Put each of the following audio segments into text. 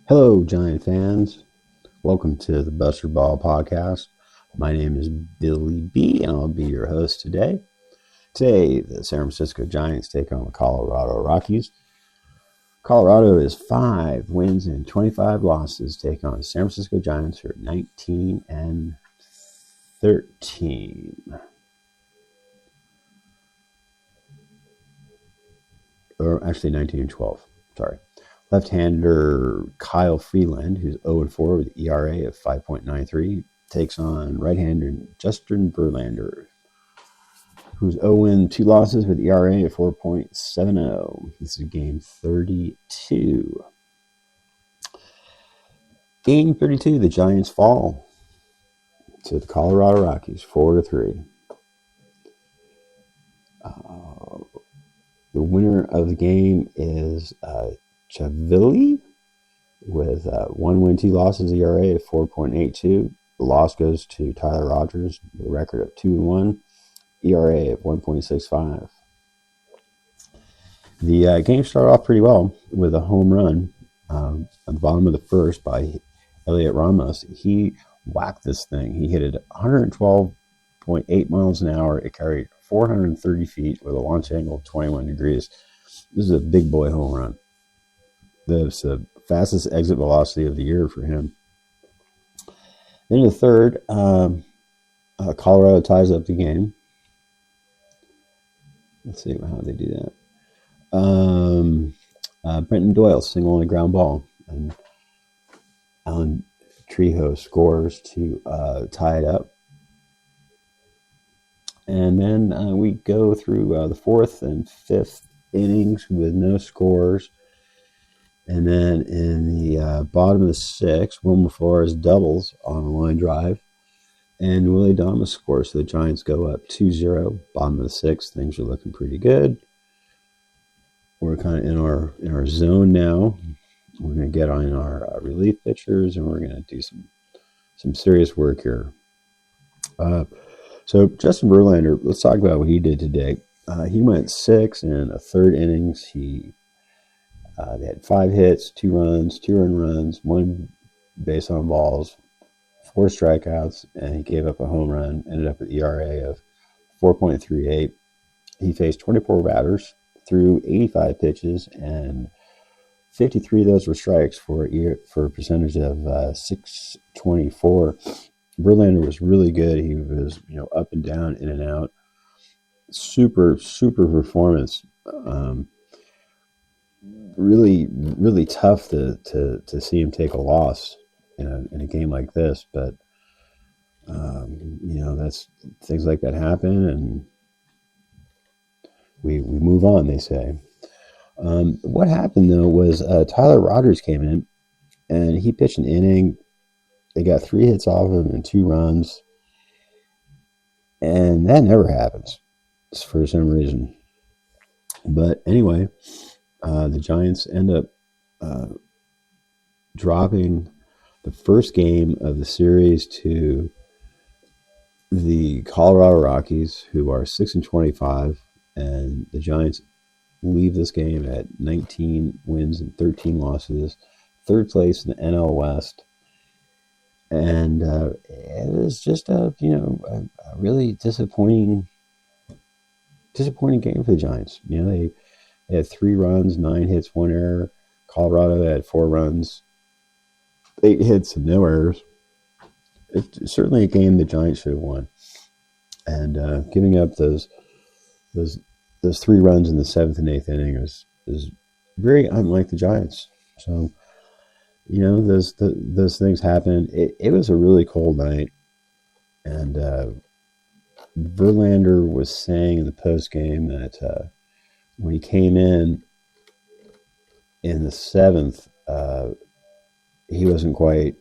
Hello, Giant fans. Welcome to the Buster Ball Podcast. My name is Billy B, and I'll be your host today. Today, the San Francisco Giants take on the Colorado Rockies. Colorado is 5 wins and 25 losses, take on San Francisco Giants who are 19 and 13. Or actually 19 and 12. Sorry. Left-hander Kyle Freeland, who's 0-4 with an ERA of 5.93, takes on right-hander Justin Verlander, who's 0-2 losses with ERA of 4.70. This is game 32. Game 32, the Giants fall to the Colorado Rockies 4-3. The winner of the game is Chavilli with 1 win, 2 losses, ERA of 4.82. The loss goes to Tyler Rogers, with a record of 2-1, ERA of 1.65. The game started off pretty well with a home run at the bottom of the first by Elliot Ramos. He whacked this thing. He hit it 112.8 miles an hour. It carried 430 feet with a launch angle of 21 degrees. This is a big boy home run. That's the fastest exit velocity of the year for him. Then in the third, Colorado ties up the game. Let's see how they do that. Brenton Doyle single on a ground ball, and Alan Trejo scores to tie it up. And then we go through the fourth and fifth innings with no scores. And then in the bottom of the sixth, Wilmer Flores doubles on a line drive. And Willie Adames scores. So the Giants go up 2-0. Bottom of the sixth, things are looking pretty good. We're kind of in our zone now. We're going to get on our relief pitchers, and we're going to do some serious work here. So Justin Verlander, let's talk about what he did today. He went 6 and a third innings. They had 5 hits, 2 runs, 2 earned runs, 1 base on balls, 4 strikeouts, and he gave up a home run. Ended up with an ERA of 4.38. He faced 24 batters, threw 85 pitches, and 53 of those were strikes for a percentage of 624. Verlander was really good. He was, up and down, in and out. Super performance. Really, really tough to see him take a loss in a game like this. But that's things like that happen, and we move on. They say. What happened though was Tyler Rogers came in, and he pitched an inning. They got 3 hits off him and 2 runs. And that never happens for some reason. But anyway, the Giants end up dropping the first game of the series to the Colorado Rockies, who are 6 and 25. And the Giants leave this game at 19 wins and 13 losses, 3rd place in the NL West. And it was just a really disappointing game for the Giants. They had 3 runs, 9 hits, 1 error. Colorado had 4 runs, 8 hits, and no errors. It's certainly a game the Giants should have won. And giving up those 3 runs in the 7th and 8th inning is very unlike the Giants. So. Those things happen. It was a really cold night, and Verlander was saying in the post game that when he came in the 7th, he wasn't quite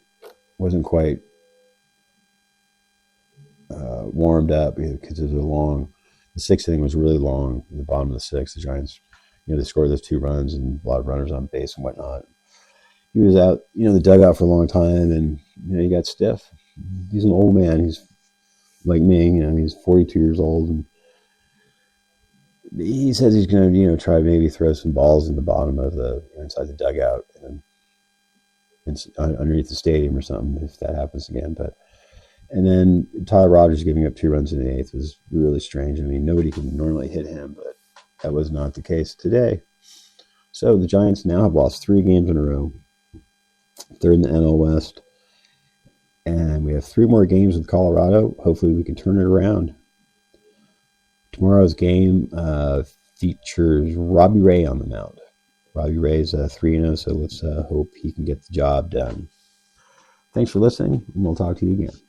warmed up because it was the 6th inning was really long. In the bottom of the 6th, the Giants, they scored those 2 runs and a lot of runners on base and whatnot. He was out, the dugout for a long time, and he got stiff. He's an old man. He's like me. He's 42 years old, and he says he's going to, try maybe throw some balls in the bottom of the inside the dugout. And underneath the stadium or something if that happens again. And then Tyler Rogers giving up 2 runs in the 8th was really strange. I mean, nobody can normally hit him, but that was not the case today. So the Giants now have lost 3 games in a row. They're in the NL West. And we have 3 more games with Colorado. Hopefully we can turn it around. Tomorrow's game features Robbie Ray on the mound. Robbie Ray's 3-0, so let's hope he can get the job done. Thanks for listening, and we'll talk to you again.